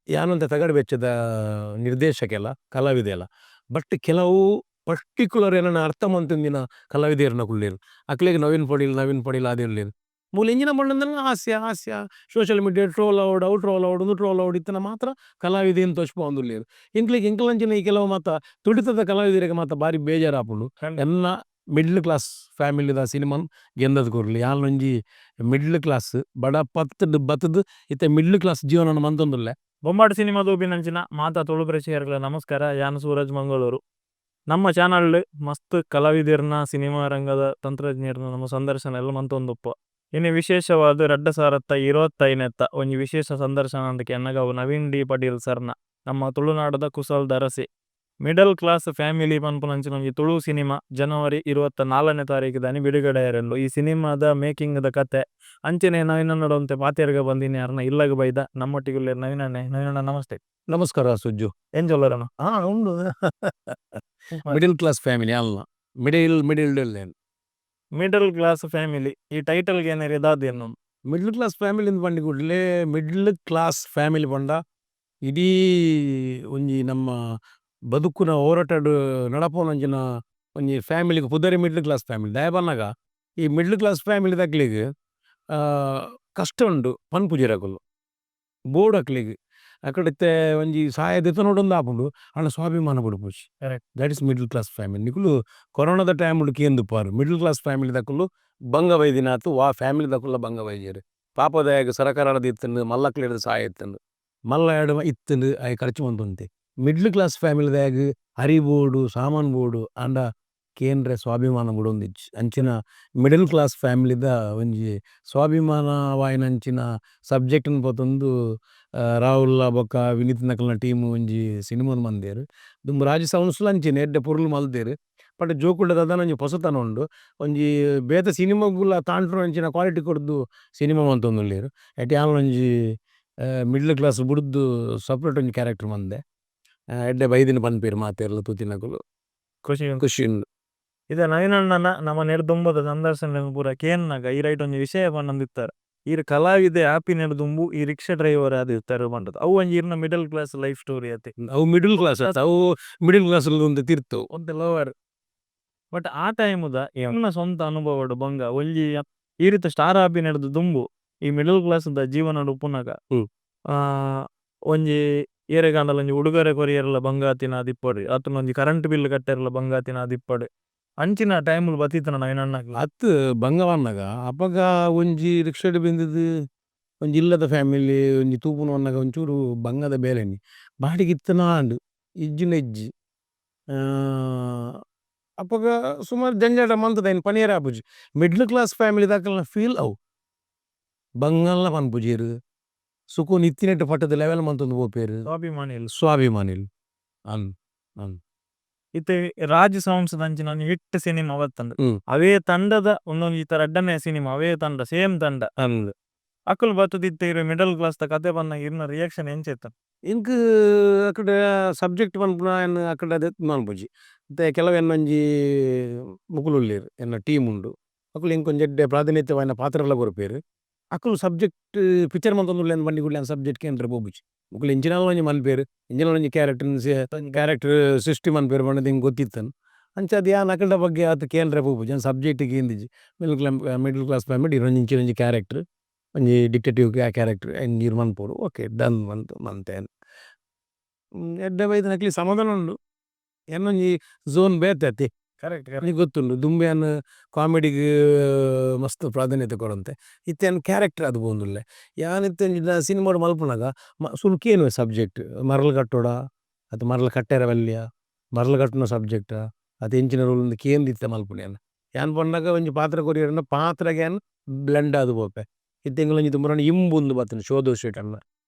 ಯಾನಂತ ತಗಡು ವೆಚ್ಚದ ನಿರ್ದೇಶಕ ಕಲಾವಿದೆ ಅಲ್ಲ. ಬಟ್ ಕೆಲವು ಪರ್ಟಿಕ್ಯುಲರ್ ಏನನ್ನ ಅರ್ಥ ಮಂತಂದಿನ ಕಲಾವಿದೆಯರ್ನ ಕುಲ್ಲೇರು. ಅಕ್ಲೆಗ್ ನವೀನ್ ಪಡೀಲ್ ಆದಿರ್ಲೇರು. ಮೂಲ ಎಂಚಿನ ಬಣ್ಣಂದಲ್ಲ ಹಾಸ್ಯ ಸೋಷಿಯಲ್ ಮೀಡಿಯಾ ಟ್ರೋಲ್ ಆವಡ್ ಅವು ಟ್ರೋಲ್ ಆವಡ್ ಒಂದು ಟ್ರೋಲ್ ಆವಡ್ ಇತ್ತನ ಮಾತ್ರ ಕಲಾವಿದೆ ಅಂತ ತೋಚ್ಪೊಂದುಲ್ಲೇರು. ಇಂಕ್ಲಂಚಿನ ಈ ಕೆಲವು ಮಾತ ತುಡಿತದ ಕಲಾವಿದರಿಗೆ ಮಾತ ಬಾರಿ ಬೇಜಾರಾಪುಂಡು. ಎಲ್ಲ middle class ಫ್ಯಾಮಿಲಿದ cinnamon ಗೆಂದದ್ ಕೊರ್ಲಿ ಯಾನೊಂಜಿ middle class ಬಡ ಪತ್ತುಡು ಬತ್ತದು ಇತ್ತೆ ಮಿಡ್ಲ್ ಕ್ಲಾಸ್ ಜೀವನ ಮಂತೊಂದುಲ್ಲೆ. ಬೊಂಬಾಟ್ ಸಿನಿಮಾ ತೂಪಿನಂಚಿನ ಮಾತಾ ತುಳು ಪ್ರೇಕ್ಷಕರ್ಗಳ ನಮಸ್ಕಾರ. ಯಾನು ಸೂರಜ್ ಮಂಗಳೂರು. ನಮ್ಮ ಚಾನಲ್ ಮಸ್ತ್ ಕಲಾವಿದರ್ನ ಸಿನಿಮಾ ರಂಗದ ತಂತ್ರಜ್ಞರ್ನ ನಮ್ಮ ಸಂದರ್ಶನ ಎಲ್ಲ ಮಂತೊಂದುಪ್ಪ. ಇನ್ನು ವಿಶೇಷವಾದ 2025 ಒಂಜಿ ವಿಶೇಷ ಸಂದರ್ಶನ ಅಂದಕ್ಕೆ ಎನ್ನಗವು ನವೀನ್ ಪಡೀಲ್ ಸರ್ನ ನಮ್ಮ ತುಳುನಾಡದ ಕುಸಲ್ ದರಸೆ ಮಿಡಲ್ ಕ್ಲಾಸ್ ಫ್ಯಾಮಿಲಿ ಪನ್ಪುನಂಚಿನ ಒಂಜಿ ತುಳು ಸಿನಿಮಾ ಜನವರಿ 24ನೇ ತಾರೀಕಿದಾನಿ ಬಿಡುಗಡೆ ಇರಲು. ಈ ಸಿನಿಮಾದ ಮೇಕಿಂಗ್ದ ಕತೆ ಅಂಚನೆ ನವೀನನ್ನಡೊಂತೆ ಪಾತೆರ್ಗ ಬಂದಿನಿ ಯಾರನ್ನ ಇಲ್ಲಗ ಬೈದ ನಮ್ಮೊಟ್ಟಿಗುಲ್ಲೇರು ನವೀನಣ್ಣ ನಮಸ್ತೆ. ನಮಸ್ಕಾರ ಸುಜ್ಜು. ಏನ್ ಚೊಲ್ಲರನು? ಉಂಡು ಮಿಡಲ್ ಕ್ಲಾಸ್ ಫ್ಯಾಮಿಲಿ ಅಲ್ಲ ಮಿಡಲ್ ಕ್ಲಾಸ್ ಫ್ಯಾಮಿಲಿ ಈ ಟೈಟಲ್ಗೆ ಏನಾರು ಇದಾದೇನು? ಮಿಡ್ಲ್ ಕ್ಲಾಸ್ ಫ್ಯಾಮಿಲಿ ಅಂತ ಬಂಡಿ ಕೂಡಲೇ ಮಿಡ್ಲ್ ಕ್ಲಾಸ್ ಫ್ಯಾಮಿಲಿ ಪಂಡ ಇಡೀ ಒಂಜಿ ನಮ್ಮ ಬದುಕುನ ಹೋರಾಟಡು ನಡಪೋನಂಚಿನ ಒಂಜಿ ಫ್ಯಾಮಿಲಿಗೆ ಪುದರಿ ಮಿಡ್ಲ್ ಕ್ಲಾಸ್ ಫ್ಯಾಮಿಲಿ ದಯ ಬನ್ನಾಗ ಈ ಮಿಡ್ಲ್ ಕ್ಲಾಸ್ ಫ್ಯಾಮಿಲಿ ತಕ್ಲಿಗೆ ಕಷ್ಟ ಉಂಡು ಪನ್ಪುಜಿರಕುಲು ಬೋರ್ಡ್ ಅಕ್ಲಿಗೆ ಅಕಡೆ ಒಂಜಿ ಸಹಾಯ ದಿತನೋಡೊಂದು ಆಪುಂಡು ಅಣ್ಣ ಸ್ವಾಭಿಮಾನ ಬಿಡ್ಪುಜಿ. That is middle class family. ನಿಕುಲು ಕೊರೋನಾದ ಟೈಮ್ ಉಂಡು ಕೇಂದು ಪಾರು ಮಿಡ್ಲ್ ಕ್ಲಾಸ್ ಫ್ಯಾಮಿಲಿ ದಕ್ಕಲು ಬಂಗ ಬೈದಿನಾತು ವಾ ಫ್ಯಾಮಿಲಿ ದಕ್ಕುಲ್ಲ ಬಂಗ ಬೈಜೇರು ಪಾಪದಾಯಗ ಸರಕಾರದ ಇತ್ತಂದು ಮಲ್ಲಕ್ಲಿಡ್ದು ಸಹಾಯ ಇತ್ತಂದು ಮಲ್ಲ ಎಡ ಇತ್ತಂದು ಅವು ಖರ್ಚು ಮಂತುಂತೆ. ಮಿಡ್ಲ್ ಕ್ಲಾಸ್ ಫ್ಯಾಮಿಲಿದಾಗ ಹರಿ ಬೋರ್ಡು ಸಾಮಾನು ಬೋರ್ಡು ಅಂಡ ಕೇಂದ್ರ ಸ್ವಾಭಿಮಾನ ಬಿಡೊಂದಿಜ್ಜಿ ಅಂಚಿನ ಮಿಡಲ್ ಕ್ಲಾಸ್ ಫ್ಯಾಮಿಲಿದ ಒಂಜಿ ಸ್ವಾಭಿಮಾನವಾಯಿನಂಚಿನ ಸಬ್ಜೆಕ್ಟ್ನ ಪೊತೊಂದು ರಾಹುಲ್ ಬೊಕ್ಕ ವಿನೀತ್ ನಕಲ್ನ ಟೀಮ್ ಒಂಜಿ ಸಿನಿಮಾನ್ ಮಂದೆರ್ ದುಂಬು ರಾಜ ಸೌನ್ಸ್ಲ ಅಂಚಿನ ಎಡ್ಡೆ ಪೊರ್ಲು ಮಲ್ದೆರ್. ಬಟ್ ಜೋಕುಲ್ಡ ದಾದನ ಒಂಜಿ ಪೊಸತನ ಉಂಡು ಒಂಜಿ ಬೇತೆ ಸಿನಿಮಾಗುಲ ತಾಂಡ್ರು ಅಂಚಿನ ಕ್ವಾಲಿಟಿ ಕೊಡ್ದು ಸಿನಿಮಾ ಮಂತೊಂದುಲ್ಲೆರ್. ಎಡ್ಡೆ ಯಾನ್ ಒಂಜಿ ಮಿಡ್ಲ್ ಕ್ಲಾಸ್ ಬುಡ್ದು ಸಪ್ರೇಟ್ ಒಂಜಿ ಕ್ಯಾರೆಕ್ಟರ್ ಮಂದೆ ಎಡ್ಡೆ ಬೈದಿನ ಪನ್ಪೇರು ಮಾತೆರ್ಲ ತೂತಿನಕುಲು ಖುಷಿ ಉಂಡು. ಇದ ನವೀನಣ್ಣನ ನಮ್ಮ ನೆಡ್ದುಂಬದ ಸಂದರ್ಶನ ಪೂರ ಕೇನ್ನಾಗ ಈ ರೈಟ್ ಒಂಜಿ ವಿಷಯ ಪನ್ನೊಂದಿತ್ತಾರ. ಈರ್ ಕಲಾವಿದೆ ಆಪಿ ನೆಡ್ದುಂಬು ಈ ರಿಕ್ಷಾ ಡ್ರೈವರ್ ಆದ್ ಇರ್ತಾರೆ ಪಂಡದು ಅವು ಒಂಜಿ ಇರ್ನ ಮಿಡಲ್ ಕ್ಲಾಸ್ ಲೈಫ್ ಸ್ಟೋರಿ ಅತ್ತೆ. ಅವು ಮಿಡಲ್ ಕ್ಲಾಸ್ ಅವು ಮಿಡಲ್ ಕ್ಲಾಸ್ ಒಂದು ತಿರ್ತು ಒಂತೆ ಲೋವರ್. ಬಟ್ ಆ ಟೈಮುದ ಎನ್ನ ಸ್ವಂತ ಅನುಭವಡು ಬಂಗ ಒಂಜಿ ಈ ರೀತಿ ಸ್ಟಾರ್ ಆಪಿ ನೆಡ್ದು ದುಂಬು ಈ ಮಿಡಲ್ ಕ್ಲಾಸ್ ದ ಜೀವನ ಉಪ್ಪುನಾಗ ಒಂಜಿ ಏರೆಗಾಂಡಲ ಒಂಜಿ ಉಡುಗೊರೆ ಕೊರಿಯರ್ಲ ಬಂಗಾತಿನ ದಿಪ್ಪಡು ಅತನ ಒಂಜಿ ಕರೆಂಟ್ ಬಿಲ್ ಕಟ್ಟೆರ್ಲ ಬಂಗಾತಿನ ದಿಪ್ಪಡು ಅಂಚಿನ ಟೈಮುಲ್ ಬತ್ತಿತ್ತನ ನವೀನಣ್ಣಗ ಅತ್ತು ಬಂಗವನ್ನಾಗ ಅಪಗ ಒಂಜಿ ರಿಕ್ಷಾಡ್ ಬಿಂದಿದು ಒಂಜಿ ಇಲ್ಲದ ಫ್ಯಾಮಿಲಿ ಒಂಜಿ ತೂಪುನ ವನ್ನಾಗ ಒಂಚೂರು ಬಂಗದ ಬೇಲೆನಿ ಬಾಡಿಗೆ ಇತ್ತನ ಆಂಡು ಇಜ್ಜಿನ ಇಜ್ಜಿ ಅಪಗ ಸುಮಾರು ಜಂಜಾಟ ಮಂತದ ಏನು ಪನಿಯರ ಆಪುಜಿ. ಮಿಡ್ಲ್ ಕ್ಲಾಸ್ ಫ್ಯಾಮಿಲಿ ದಾಕಲ್ನ ಫೀಲ್ ಅವು ಬಂಗಲ್ನ ಪನ್ಪುಜೇರು ಸುಕೂನ್ ಇತ್ತಿನೆಟ್ಟು ಪಟ್ಟದ ಲೆವೆಲ್ ಮಂತೊಂದು ಪೋಪೇರು ಸ್ವಾಭಿಮಾನಿಲ್ ಅನ್ ಅನ್ ಇತ್ತೆ ರಾಜ್ ಸೌಂಡ್ಸ್ ದಂಚಿನ ಹಿಟ್ ಸಿನಿಮಾ ಅವತ್ತಂದು ಅವೇ ತಂಡದ ಒಂದೊಂದು ಈ ತರ ಅಡ್ಡನೇ ಸಿನಿಮಾ ಅವೇ ತಂಡ ಸೇಮ್ ತಂಡ ಅಂದ್ ಅಕ್ಕಲ್ ಬತ್ತದಿತ್ತ ಇರೋ ಮಿಡಲ್ ಕ್ಲಾಸ್ ದ ಕತೆ ಬಂದ ಇರ್ನ ರಿಯಾಕ್ಷನ್ ಎಂಚೆತ್ತ ಇಂಕ್ ಅಕಡೆ ಸಬ್ಜೆಕ್ಟ್ ಪನ್ಪುನ ಎನ್ನ ಅಕಡೆ ಅದೇ ಮನ್ಪುಜಿ ಮತ್ತೆ ಕೆಲವು ಎನ್ನೊಂಜಿ ಮುಕುಲುಲ್ಲೇರು ಎನ್ನ ಟೀಮ್ ಉಂಡು ಅಕುಲು ಇಂಕೊಂಜಿ ಎಡ್ಡೆ ಪ್ರಾತಿನಿಧ್ಯವಾಯಿನ ಪಾತ್ರಲ ಕೊರಪೇರು ಅಕುಲು ಸಬ್ಜೆಕ್ಟ್ ಪಿಕ್ಚರ್ ಮಂತೊಂದುಲ್ಲೆ ಬಂಡಿ ಕೂಡಲೇ ಸಬ್ಜೆಕ್ಟ್ ಕೇಂದ್ರ ಬೋಬುಜಿ ಮುಕುಲು ಇಂಚಿನಲ್ ಒಂಜಿ ಮನ್ಪೇರು ಇಂಚಿನ ಒಂಜಿ ಕ್ಯಾರೆಕ್ಟರ್ ಸೃಷ್ಟಿ ಮನ್ಪೇರು ಬಣ್ಣದ ಹಿಂಗೆ ಗೊತ್ತಿತ್ತನು ಅಂಚ ಅದು ಯಾನ್ ಅಕಲ್ಡ ಬಗ್ಗೆ ಆತ ಕೇಂದ್ರ ಪೋಪುಜಿ ಒಂದು ಸಬ್ಜೆಕ್ಟಿಗೆ ಇಂದಿಜಿ ಮಿಡಲ್ ಕ್ಲಾಸ್ ಫ್ಯಾಮಿಲಿ ಇರೊಂಜಿ ಇಂಚಿನೊಂಜಿ ಕ್ಯಾರೆಕ್ಟರ್ ಒಂಜಿ ಡಿಟೆಕ್ಟಿವ್ ಕ್ಯಾರೆಕ್ಟರ್ ನೀರು ಮನ್ಪೋಡು ಓಕೆ ಡನ್ ಮಂತೇನು ಎಡ್ಡೆ ಬೈದ ನಕ್ಲಿ ಸಮಾಧಾನ ಉಂಡು ಎನ್ನೊಂಜಿ ಝೋನ್ ಬೇತೆ ಕರೆಕ್ಟ್ ನನಗೆ ಗೊತ್ತುಂಡು ದುಂಬೆಯನ್ನು ಕಾಮಿಡಿಗೆ ಮಸ್ತ್ ಪ್ರಾಧಾನ್ಯತೆ ಕೊಡಂತೆ ಇತ್ತೇನು ಕ್ಯಾರೆಕ್ಟರ್ ಅದು ಬಂದುಲ್ಲೆ ಯಾನಿತ್ತೆ ಸಿನಿಮಾಡು ಮಲ್ಪನಾಗ ಸುಲ್ಕೇನು ಸಬ್ಜೆಕ್ಟ್ ಮರಳು ಕಟ್ಟೋಡ ಅದು ಮರಳು ಕಟ್ಟೆರ ವಲ್ಯ ಮರಳು ಕಟ್ಟುನ ಸಬ್ಜೆಕ್ಟ ಅದು ಎಂಚಿನ ರೋಲ್ ಒಂದು ಕೇಂದಿತ್ತ ಮಲ್ಪುಣ್ಯಾನ ಯಾನ್ ಬಂದಾಗ ಒಂಜಿ ಪಾತ್ರ ಕೊರಿಯರನ್ನ ಪಾತ್ರಗೆ ಏನು ಬ್ಲೆಂಡ್ ಅದು ಪೋಪೆ ಇತ್ತೆಂಗಳೊಂಜಿ ತುಂಬ ಇಂಬುಂದು ಬತ್ತನು ಶೋಧೋ ಸ್ಟ್ರೀಟ್ ಅನ್ನ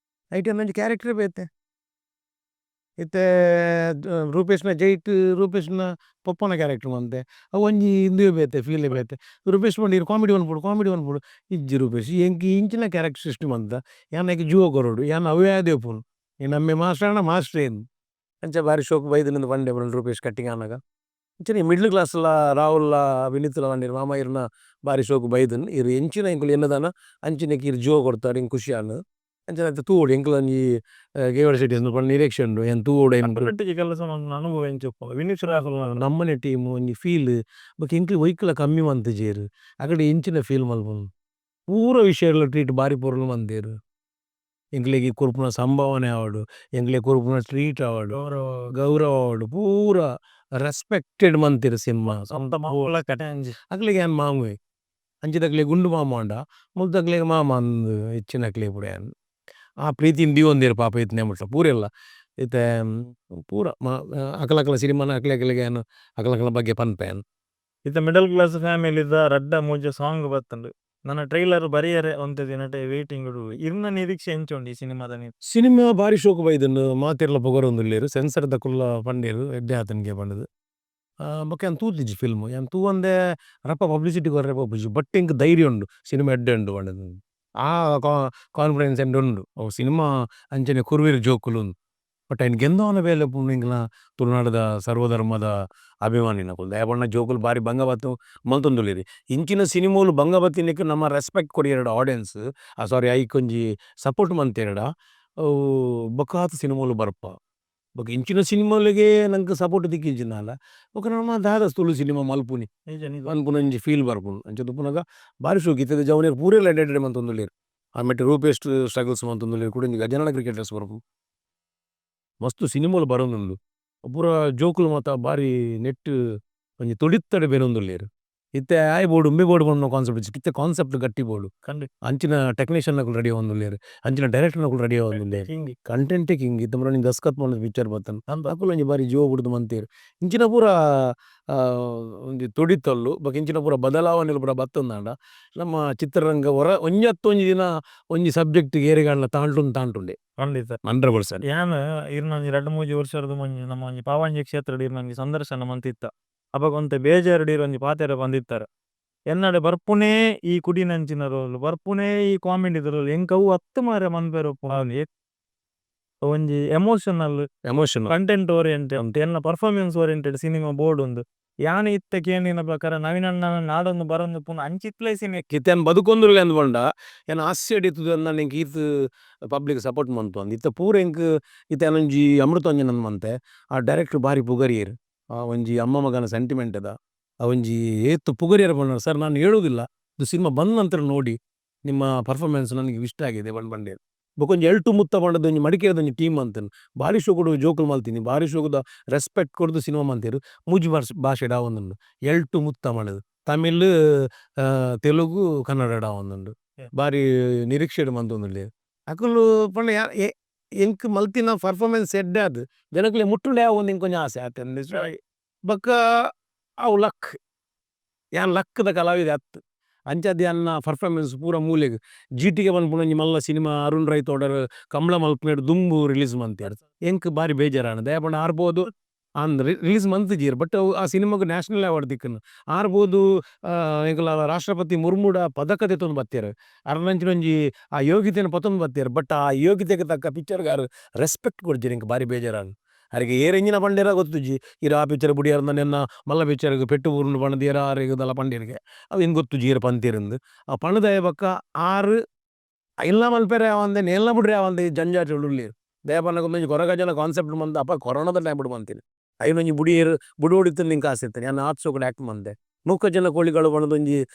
ಐಟ್ ಅನ್ನೊಂಜಿ ಕ್ಯಾರೆಕ್ಟರ್ ಬೇತೆ ಇತ್ತೆ ರೂಪೇಶ್ನ ರೂಪೇಶ್ನ ಪೊಪ್ಪನ ಕ್ಯಾರೆಕ್ಟರ್ ಮಂತೆ ಅವು ಒಂಜಿ ಇಂದುವೆ ಬೇತೆ ಫೀಲೇ ಬೇತೆ ರೂಪೇಶ್ ಬಂದು ಕಾಮಿಡಿ ಅನ್ಬಿಡು ಇಜ್ಜಿ ರೂಪೇಶ್ ಎಂಕಿ ಇಂಚಿನ ಕ್ಯಾರೆಕ್ಟರ್ ಸೃಷ್ಟಿ ಮಂತ ಯಾನಕ್ಕೆ ಜೀವ ಕೊರೋಡು ಯಾನ್ ಅವೇ ದೇಪುನು ಈ ನಮ್ಮೆ ಮಾಸ್ಟರ್ ಏನು ಅಂಚ ಬಾರಿ ಶೋಕ್ ಬೈದಿನಿಂದ ಬಂಡೆ ಬರೋಣ ರೂಪೇಶ್ ಕಟ್ಟಿಂಗ್ ಆನಾಗ ಇಂಚಿನ ಮಿಡ್ಲ್ ಕ್ಲಾಸ್ಲ ರಾಹುಲ್ಲ ವಿನೀತ್ಲ ಬಂದಿರು ಮಾಮ ಇರ್ನ ಬಾರಿ ಶೋಕ್ ಬೈದನ್ ಇರು ಎಂಚಿನ ಇಂಕುಲು ಎನ್ನದಾನ ಅಂಚಿನಕ್ಕೆ ಇರು ಜೀವ ಕೊಡ್ತಾರೆ ಹಿಂಗೆ ಖುಷಿ ಅನ್ನು ಅಂಚ ತೂವೋಡು ಎಂಕುಲು ಒಂಜಿ ಗೇವರ ಸಿಟಿ ಪಂಡ ನಿರೀಕ್ಷೆ ಉಂಡು ಏನು ತೂವೋಡು ಕೆಲಸ ಅನುಭವ ಎಂಚಪ್ಪ ವಿನಿಶ್ರಾಕುಲು ನಮ್ಮನೆ ಟೀಮ್ ಒಂಜಿ ಫೀಲ್ ಬೊಕ ಎಂಕ್ಲೆ ಒಯ್ಕಲ ಕಮ್ಮಿ ಮಂತುಜೇರು ಅಕಡೆ ಇಂಚಿನ ಫೀಲ್ ಮಲ್ಪೊಂದು ಪೂರ ವಿಷಯಗಳು ಟ್ರೀಟ್ ಬಾರಿ ಪೊರ್ಲು ಮಂದೆರ್ ಎಂಕ್ಲೆಗ್ ಕೊರ್ಪುನ ಸಂಭಾವನೆ ಆವಡು ಎಂಕ್ಲೆಗ್ ಕೊರ್ಪುನ ಟ್ರೀಟ್ ಆವಡು ಗೌರವ ಆವಡು ಪೂರ ರೆಸ್ಪೆಕ್ಟೆಡ್ ಮಂತೆರ್ ಸಿನಿಮಾ ಅಕ್ಲೆಗ್ ಏನ್ ಮಾಮುವೆ ಅಂಚಿದಕ್ಲೆ ಗುಂಡು ಮಾಮ ಅಂಡ ಮುಲ್ತಕ್ಲೆಗ್ ಮಾಮ ಅಂದ್ ಹೆಚ್ಚಿನಕ್ಲೆ ಪುರ ಏನ್ ಆ ಪ್ರೀತಿನ್ ದಿವೊಂದೆರ್ ಪಾಪ ಇತ್ನೆ ಮುಟ್ಟ ಪೂರೆಲ್ಲ ಇತ್ತೆ ಪೂರ ಅಕಲಕಲ ಸಿನಿಮಾನ ಅಕ್ಲೆಗ್ ಏನು ಅಕಲಕಲ ಬಗ್ಗೆ ಪನ್ಪೇನ್ ಇತ್ತ ಮಿಡಲ್ ಕ್ಲಾಸ್ ಫ್ಯಾಮಿಲಿದ ರಡ್ಡ ಮೂಜ ಸಾಂಗ್ ಬತ್ತಂಡು ನನ್ನ ಟ್ರೈಲರ್ ಬರಿಯರೆ ಒಂತೆ ದಿನಟೆ ವೇಟಿಂಗ್ ಇರ್ನ ನಿರೀಕ್ಷೆ ಎಂಚುಂಡು ಈ ಸಿನಿಮಾದ ಸಿನಿಮಾ ಬಾರಿ ಶೋಕು ಬೈದನ್ನು ಮಾತೆರ್ಲ ಪೊಗರೊಂದುಲ್ಲೆರ್ ಸೆನ್ಸರ್ ದಕುಲ್ಲ ಪಂಡೇರು ಎಡ್ಡೆ ಆತನ್ಗೆ ಪಂಡದು ಬೊಕ ಏನ್ ತೂತಿಜಿ ಫಿಲ್ಮ್ ಏನ್ ತೂವಂದೆ ರಪ್ಪ ಪಬ್ಲಿಸಿಟಿ ಕೊರ್ರೆ ಪೋಪಿಜಿ ಬಟ್ ಎಂಕ್ ಧೈರ್ಯ ಉಂಡು ಸಿನಿಮಾ ಎಡ್ಡೆ ಉಂಡು ಪಂಡದು ಆ ಕಾನ್ಫಿಡೆನ್ಸ್ ಎಂಡ್ ಉಂಡು ಅವು ಸಿನಿಮಾ ಅಂಚನೆ ಕುರ್ವಿರ್ ಜೋಕುಲು ಬಟ್ ఆయన ಗೆಂದವನ ಬೇಲೆ ಇಂಗ್ಲ ತುಳುನಾಡದ ಸರ್ವಧರ್ಮದ ಅಭಿಮಾನಿನ ಕುಲ್ ದಯಪಣ್ಣ ಜೋಕುಲು ಬಾರಿ ಬಂಗಬತ್ತು ಮಲ್ತೊಂದುಲ್ಲೆರ್ ಇಂಚಿನ ಸಿನಿಮಾಲು ಬಂಗಬತ್ತಿನಕ್ಕೆ ನಮ್ಮ ರೆಸ್ಪೆಕ್ಟ್ ಕೊಡಿಯರಡ ಆಡಿಯನ್ಸ್ ಸಾರಿ ಐಕೊಂಜಿ ಸಪೋರ್ಟ್ ಮಂತೆರಡ ಅವು ಬೊಕಾತ ಸಿನಿಮಾಲು ಬರ್ಪ ಬೊಕ ಇಂಚಿನ ಸಿನಿಮಾಲಿಗೆ ನಂಗೆ ಸಪೋರ್ಟ್ ದಿಕ್ಕಿಂಚಿನಲ್ಲ ಬೊಕ ನಮ್ಮ ದಾದ ತುಳು ಸಿನಿಮಾ ಮಲ್ಪುನಿ ಮನ್ಪುನ ಒಂಜಿ ಫೀಲ್ ಬರ್ಪುಂಡು ಅಂಚ ತುಪ್ಪುನಗ ಬಾರಿ ಶೋಕ್ ಇತ್ತದ ಜವನಿಯರ್ ಪೂರೆಲ್ಲ ಎಂಟರ್ಟೈನ್ ಮಂತೊಂದುಲ್ಲೆರ್ ಆಮೆಟ್ ರೂಪೇಶ್ ಸ್ಟ್ರಗಲ್ಸ್ ಮಂತೊಂದುಲ್ಲೆರ್ ಕೂಡ ಗಜನಲ ಕ್ರಿಕೆಟರ್ಸ್ ಬರ್ಪು ಮಸ್ತ್ ಸಿನಿಮಾಲು ಬರೋಂದುಂಡು ಪೂರ ಜೋಕುಲು ಮಾತ ಬಾರಿ ನೆಟ್ ಒಂಜಿ ತೊಡಿತ್ತಡೆ ಬೇರೊಂದುಲ್ಲೆರ್ ಇತ್ತೆ ಆಯ್ ಬೋರ್ಡು ಉಂಬೆ ಬೋರ್ಡು ಪಂಡ ಕಾನ್ಸೆಪ್ಟ್ ಇತ್ತೆ ಕಾನ್ಸೆಪ್ಟ್ ಗಟ್ಟಿ ಬೋರ್ಡು ಅಂಚಿನ ಟೆಕ್ನಿಷಿಯನ್ ನಕುಲು ರೆಡಿ ಆವೊಂದುಲ್ಲೆರ್ ಅಂಚಿನ ಡೈರೆಕ್ಟರ್ ನಕುಲು ರೆಡಿ ಆವೊಂದುಲ್ಲೆರ್ ಕಂಟೆಂಟೇ ಕಿಂಗ್ ಇತ್ತ ಮರ ದಸ್ಕತ್ ಪಂಡ ಪಿಕ್ಚರ್ ಬತ್ತನ್ ಅಕುಲು ಒಂಜಿ ಬಾರಿ ಜೀವ ಬುಡ್ದು ಮಂತೆರ್ ಇಂಚಿನ ಪೂರ ಒಂಜಿ ತೊಡಿತ್ತಲ್ಲು ಬೊಕ ಇಂಚಿನ ಪೂರ ಬದಲಾವಣೆಲು ಪೂರ ಬತ್ತೊಂದಾಂಡ ನಮ್ಮ ಚಿತ್ರರಂಗ ಹೊರ ಒಂಜಿ ದಿನ ಒಂಜಿ ಸಬ್ಜೆಕ್ಟ್ ಏರಿಗಾಂಡ್ಲ ತಾಂಟುಂಡೆ ಖಂಡಿತ 100%. ಯಾನ್ ಇರ್ನೊಂಜಿ 2-3 ವರ್ಷದ ಮುಂಚೆ ನಮ್ಮ ಒಂಜಿ ಪಾವಂಜಿ ಕ್ಷೇತ್ರಡ್ ಇರ್ನೊಂಜಿ ಸಂದರ್ಶನ ಮಂತಿತ್ತ ಅಪಗ ಒಂತೆ ಬೇಜಾರಡ್ ಒಂಜಿ ಪಾತೆರ ಬಂದಿತ್ತಾರ ಎನ್ನಡೆ ಬರ್ಪುನೇ ಈ ಕುಡಿನಂಚಿನ ರೋಲ್ ಬರ್ಪುನೇ ಈ ಕಾಮಿಡಿದ ರೋಲ್ ಎಂಕವು ಹತ್ತು ಮಾರೆ ಮನ್ಪೆರ್ ಒಂಜಿ ಎಮೋಷನಲ್ ಕಂಟೆಂಟ್ ಓರಿಯೆಂಟೆಡ್ ಎನ್ನ ಪರ್ಫಾರ್ಮೆನ್ಸ್ ಓರಿಯೆಂಟೆಡ್ ಸಿನಿಮಾ ಬೋರ್ಡ್ ಉಂದು ಯಾನ್ ಇತ್ತೆ ಕೇಳಿನ ಪ್ರಕಾರ ನವೀನ್ ಅಣ್ಣ ನಾಡೊಂದು ಬರೊಂದು ಪುನ ಅಂಚಿತ್ಲೇ ಸಿನಿಮಾ ಕಿತ್ತೇನ್ ಬದುಕೊಂದುರ್ಲೆ ಅಂದ್ ಪಂಡ ಏನ್ ಹಾಸ್ಯ ಹಿಡಿತದ ಅಂದ ಎಂಕ್ ಈತ್ ಪಬ್ಲಿಕ್ ಸಪೋರ್ಟ್ ಮಂತು ಇತ್ತ ಪೂರ ಎಂಕ್ ಇತ್ತೆ ಒಂಜಿ ಅಮೃತಂಜನ್ ಮಂತೆ ಆ ಡೈರೆಕ್ಟರ್ ಬಾರಿ ಪುಗರಿಯರ್ ಒಂಜಿ ಅಮ್ಮ ಮಗನ ಸೆಂಟಿಮೆಂಟ್ ಅದ ಒಂಜಿ ಏತ್ ಪುಗರಿಯರ ಪಂಡ ಸರ್ ನಾನು ಹೇಳುವುದಿಲ್ಲ ಇದು ಸಿನಿಮಾ ಬಂದ ನಂತರ ನೋಡಿ ನಿಮ್ಮ ಪರ್ಫಾರ್ಮೆನ್ಸ್ ನನಗೆ ಇಷ್ಟ ಆಗಿದೆ ಬಂಡೆ ಬೊಕೊಂಜಿ ಎಲ್ಟು ಮುತ್ತ ಪಂಡದ ಒಂಜಿ ಮಡಿಕೇರದ ಒಂಜಿ ಟೀಮ್ ಅಂತೇನು ಬಾರಿ ಶೋಕುಡು ಜೋಕುಲು ಮಲ್ತೀನಿ ಬಾರಿ ಶೋಕುದ ರೆಸ್ಪೆಕ್ಟ್ ಕೊಡ್ದು ಸಿನಿಮಾ ಮಂತೇರು ಮೂಜಿ ಭಾಷೆ ಆವೊಂದುಂಡು ಎಲ್ಟು ಮುತ್ತ ಪಂಡದು ತಮಿಳ್ ತೆಲುಗು ಕನ್ನಡ ಆವೊಂದುಂಡು ಬಾರಿ ನಿರೀಕ್ಷೆಡ್ ಮಂತೊಂದುಲ್ಲೆ ಅಕುಲು ಪಂಡ ಎಂಕ್ ಮಲ್ತಿನ ಪರ್ಫಾರ್ಮೆನ್ಸ್ ಎಡ್ಡೆ ಅದು ಜನಕ್ಲೆ ಮುಟ್ಟುಂಡೆ ಆವೊಂದು ಇಂಕೊಂಜ ಆಸೆ ಆತ ಬೊಕ್ಕ ಅವು ಲಕ್ ಯಾನ್ ಲಕ್ಕದ ಕಲಾವಿದೆ ಅತ್ತು ಅಂಚದ್ದು ಯಾನ್ನ ಪರ್ಫಾರ್ಮೆನ್ಸ್ ಪೂರ ಮೂಲೆಗ್ ಜೀಟಿಗೆ ಬಂದ್ಪುಣಂಜಿ ಮಲ್ಲ ಸಿನಿಮಾ ಅರುಣ್ ರೈ ತೋಡರ್ ಕಮಲ ಮಲ್ಪನೇಡ್ ದುಂಬು ರಿಲೀಸ್ ಮಂತ್ಯಾರ ಎಂಕ್ ಬಾರಿ ಬೇಜಾರಾನ ದಯಪಂಡ ಆರ್ಬೋದು ಅಂದ್ ರಿಲೀಸ್ ಮಂತಿಜೀರ್ ಬಟ್ ಆ ಸಿನಿಮಾಗ ನ್ಯಾಷನಲ್ ಅವಾರ್ಡ್ ದಿಕ್ಕನು ಆರ್ಬೋದು ಎಂಕಲ ರಾಷ್ಟ್ರಪತಿ ಮುರ್ಮುಡ ಪದಕ ತೆತ್ತೊಂದು ಬತ್ಯಾರ ಅರ್ನಂಚಿನೊಂಜಿ ಆ ಯೋಗ್ಯತೆಯನ್ನು ಪತ್ತೊಂದು ಬತ್ಯಾರ ಬಟ್ ಆ ಯೋಗ್ಯತೆಗೆ ತಕ್ಕ ಪಿಕ್ಚರ್ಗಾರು ರೆಸ್ಪೆಕ್ಟ್ ಕೊಡ್ಜೀರ್ ಎಂಕ್ ಬಾರಿ ಬೇಜಾರಾನ ಅರಿಗೆ ಏರೆಂಜಿನ ಪಂಡೇರ ಗೊತ್ತುಜಿ ಇರ ಆ ಪಿಕ್ಚರ್ ಬುಡಿಯಾರ ನೆನ್ನ ಮಲ್ಲ ಪಿಕ್ಚರ್ಗೆ ಪೆಟ್ಟು ಊರುಂಡು ಪಂಡದ ಏರ ಆರೆಗದಲ್ಲ ಪಂಡೇರಿಗೆ ಅವು ಹೆಂಗೆ ಗೊತ್ತು ಜೀರ ಪಂತಿರಂದು ಆ ಪಣದಾಯ ಬಕ್ಕ ಆರು ಇಲ್ಲ ಮಲ್ಪೆರೆ ಅವಂದೆ ನೇಲ್ನ ಬಿಡ್ರಿ ಅವಂದೆ ಜಂಜಾಟ ಉಳ್ಳಿ ದಯಪನ್ನಗೊಂದು ಕೊರಗಜನ ಕಾನ್ಸೆಪ್ಟ್ ಮಂದ ಅಪ್ಪ ಕೊರೋನಾದ ಟೈಮ್ ಬಿಡು ಮಂತೀನಿ ಐನೊಂಜಿ ಬುಡಿಯರು ಬುಡು ಹೊಡಿತು ನಿಂಗೆ ಆಸೆ ಇರ್ತಾನೆ ನಾನು ಆರ್ಟ್ಸೋಕಡೆ ಆ್ಯಕ್ಟ್ ಮಂದೆ ಮೂಕ ಜನ ಕೋಳಿಗಳು ಪಣದೊಂಜಿ